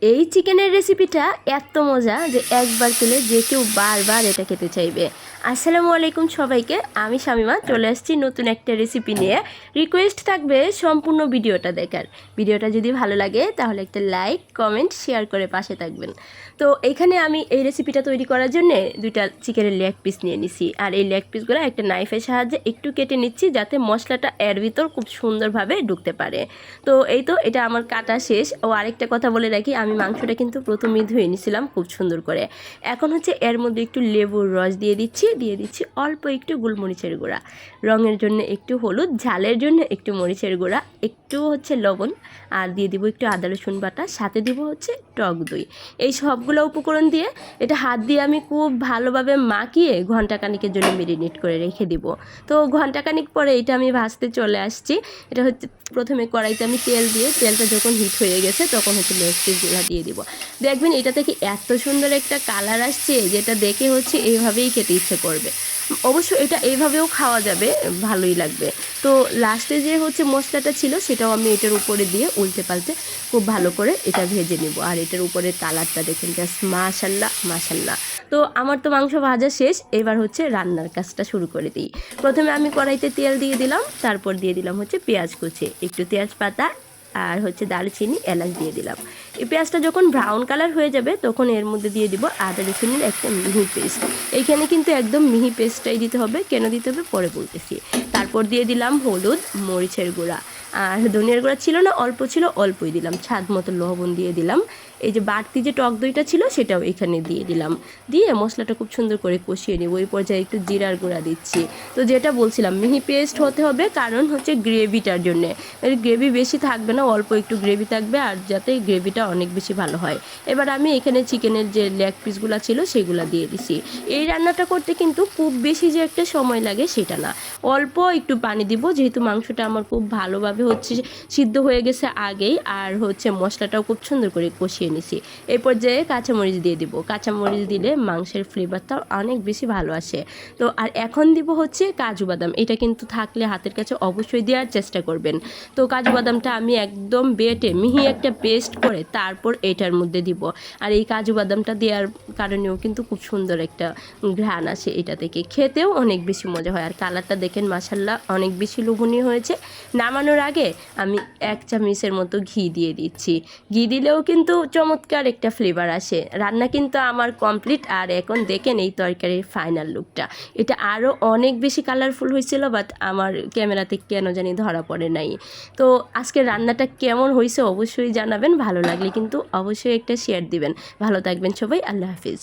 এই চিকেনের রেসিপিটা এত মজা যে একবার খেলে যে কেউ বারবার এটা খেতে চাইবে। আসসালামু আলাইকুম সবাইকে, আমি শামিমা চলে আসছি নতুন একটা রেসিপি নিয়ে। রিকোয়েস্ট থাকবে সম্পূর্ণ ভিডিওটা দেখার। ভিডিওটা যদি ভালো লাগে তাহলে একটা লাইক কমেন্ট শেয়ার করে পাশে থাকবেন। তো এখানে আমি এই রেসিপিটা তৈরি করার জন্য দুইটা চিকেনের লেগ পিস নিয়ে নিছি, আর এই লেগ পিসগুলো একটা নাইফের সাহায্যে একটু কেটে নিচ্ছি যাতে মশলাটা এর ভিতর খুব সুন্দরভাবে ঢুকতে পারে। তো এই তো এটা আমার কাটা শেষ। ও আরেকটা কথা বলে রাখি, আমি মাংসটা কিন্তু প্রথমেই ধুয়ে নিয়েছিলাম খুব সুন্দর করে। এখন হচ্ছে এর মধ্যে একটু লেবুর রস দিয়ে দিচ্ছি অল্প একটু গোলমরিচের গুঁড়া, রঙের জন্য একটু হলুদ, ঝালের জন্য একটু মরিচের গুঁড়া, একটু হচ্ছে লবণ, আর দিয়ে দিব একটু আদা রসুন বাটা, সাথে দিব হচ্ছে টক দই। এই সবগুলো উপকরণ দিয়ে এটা হাত দিয়ে আমি খুব ভালোভাবে মাখিয়ে ঘন্টাখানিকের জন্য মেরিনেট করে রেখে দিব। তো ঘন্টাখানিক পরে এটা আমি ভাজতে চলে আসছি। এটা হচ্ছে প্রথমে কড়াইতে আমি তেল দিয়ে, তেলটা যখন হিট হয়ে গেছে তখন হচ্ছে লেগ পিসগুলো দিয়ে দিব। দেখবেন এটা থেকে এত সুন্দর একটা কালার আসছে যেটা দেখে হচ্ছে এইভাবেই খেতে ইচ্ছে করবে। অবশ্য এটা এইভাবেও খাওয়া যাবে, ভালোই লাগবে। তো লাস্টে যে হচ্ছে মশলাটা ছিল সেটাও আমি এটার উপরে দিয়ে উল্টে পাল্টে খুব ভালো করে এটা ভেজে নেব। আর এটার উপরে কালারটা দেখেন জাস্ট মাশাল্লাহ মাশাল্লাহ। তো আমার তো মাংস ভাজা শেষ, এবার হচ্ছে রান্নার কাজটা শুরু করে দিই। প্রথমে আমি কড়াইতে তেল দিয়ে দিলাম, তারপর দিয়ে দিলাম হচ্ছে পেঁয়াজ কুচি, একটু তেজপাতা আর হচ্ছে দারুচিনি, এলাচ দিয়ে দিলাম। এই পেঁয়াজটা যখন ব্রাউন কালার হয়ে যাবে তখন এর মধ্যে দিয়ে দিব আদা রসুনের একটা মিহি পেস্ট। এইখানে কিন্তু একদম মিহি পেস্টটাই দিতে হবে, কেন দিতে হবে পরে বলতেছি। তারপর দিয়ে দিলাম হলুদ, মরিচের গুঁড়া, আর ধনিয়ার গুঁড়া ছিল না, অল্প ছিল অল্পই দিলাম, স্বাদ মতো লবণ দিয়ে দিলাম। এই যে বাড়তি যে টক দইটা ছিল সেটাও এখানে দিয়ে দিলাম। দিয়ে মশলাটা খুব সুন্দর করে কষিয়ে নেব। ওই পর্যায়ে একটু জিরার গুঁড়া দিচ্ছি। তো যেটা বলছিলাম মিহি পেস্ট হতে হবে, কারণ হচ্ছে গ্রেভিটার জন্যে। এর গ্রেভি বেশি থাকবে না, অল্প একটু গ্রেভি থাকবে, আর যাতে গ্রেভিটা অনেক বেশি ভালো হয়। এবার আমি এখানে চিকেনের যে লেগ পিসগুলো ছিল সেগুলো দিয়ে দিছি। এই রান্নাটা করতে কিন্তু খুব বেশি যে একটা সময় লাগে সেটা না, অল্প একটু পানি দিব, যেহেতু মাংসটা আমার খুব ভালোভাবে হচ্ছে সিদ্ধ হয়ে গেছে আগেই, আর হচ্ছে মশলাটাও খুব সুন্দর করে কষিয়ে নিছি। এই পর্যায়ে কাঁচামরিচ দিয়ে দিব। কাঁচামরিচ দিলে মাংসের ফ্লেভারটা অনেক বেশি ভালো আসে। তো আর এখন দিব হচ্ছে কাজু বাদাম। এটা কিন্তু থাকলে হাতের কাছে অবশ্যই দেওয়ার চেষ্টা করবেন। তো কাজু বাদামটা আমি একদম বেটে মিহি একটা পেস্ট করে তারপর এটার মধ্যে দিব। আর এই কাজু বাদামটা দেওয়ার কারণেও কিন্তু খুব সুন্দর একটা ঘ্রাণ আসে, এটা থেকে খেতেও অনেক বেশি মজা হয়। আর কালারটা দেখেন মাশাল্লাহ অনেক বেশি লোভনীয় হয়েছে। নামানোর আগে আমি 1 চামচের মতো ঘি দিয়ে দিচ্ছি। ঘি দিলেও কিন্তু চমৎকার একটা ফ্লেভার আসে। রান্না কিন্তু আমার কমপ্লিট। আর এখন দেখেন এই তরকারির ফাইনাল লুকটা, এটা আরও অনেক বেশি কালারফুল হয়েছিল, বাট আমার ক্যামেরাতে কেন জানি ধরা পড়ে নাই। তো আজকে রান্নাটা কেমন হয়েছে অবশ্যই জানাবেন, ভালো লাগলে কিন্তু অবশ্যই একটা শেয়ার দিবেন। ভালো থাকবেন সবাই, আল্লাহ হাফিজ।